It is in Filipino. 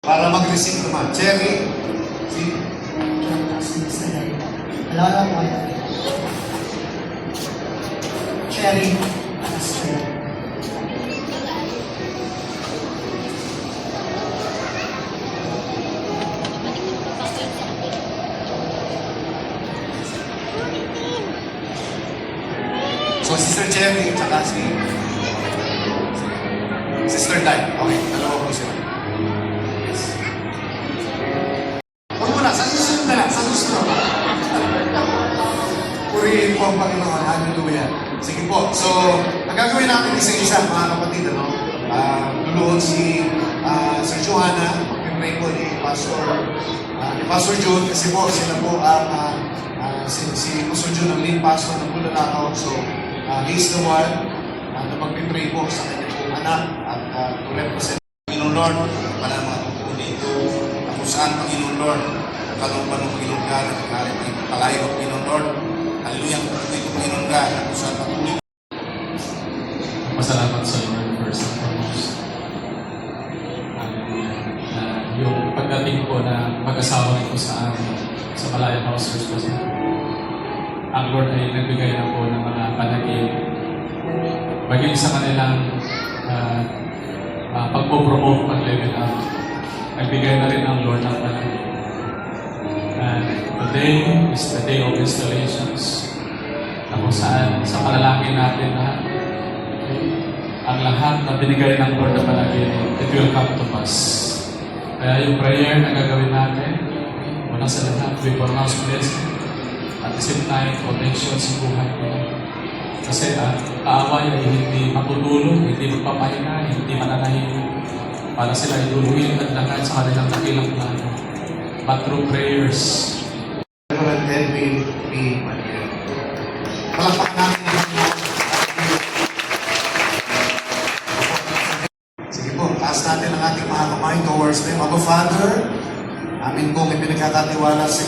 Para mag-receive naman. Cherry. Si Alam mo mo. Cherry. Pastor. So, Sister Cherry, tsaka si Sister Dai. Okay, dalawa ko sila. Yes. Huwag muna, sa susunod na lang, sa susunod. Purihin po ang Panginoon. Hallelujah. Sige po. So, ang gagawin natin isa-isa, mga kapatid, ano? Luluhod si Sir Johanna, mag-pray po ni Pastor June, kasi po sila po ang si Pastor June ang lead pastor ng Bulalakaw. So, he's the one na mag-pray po sa kanya pong anak at to represent Panginoon Lord, para mga tungkol dito, kung saan Panginoon Lord, kalumpan ng Panginoon God, at kalit ng palayo ng Panginoon Lord. Hallelujah, patuloy ko Panginoon God, at kung saan patuloy. Masalamat sa Lord first and foremost. Yung pagdating ko na mag-asawa ko sa Malayan House Church kasi ang Lord ay nagbigay na po ng mga panagin maging sa kanilang pagpo-promote, pag-level up. Nagbigay na rin ang Lord ng panagin. And today is the day of installations na kung saan sa panalangin natin lahat ang lahat na binigay ng Lord na panagin, it will come to pass. Kaya yung prayer na gagawin natin, una sa lahat, we pronounce blessing. At the same time, protection sa buhay ko. Kasi kaaway ay hindi matutulong, hindi magpapahinga, hindi mananahimik para sila iduluhin at lakad sa kanilang dakilang plano. But through prayers, Reverend Edwin P. Manuel. Palakpak natin ang sige po, taas natin ang ating mga kamay towards them. Abba Father, amin pong ipinagkakatiwala sa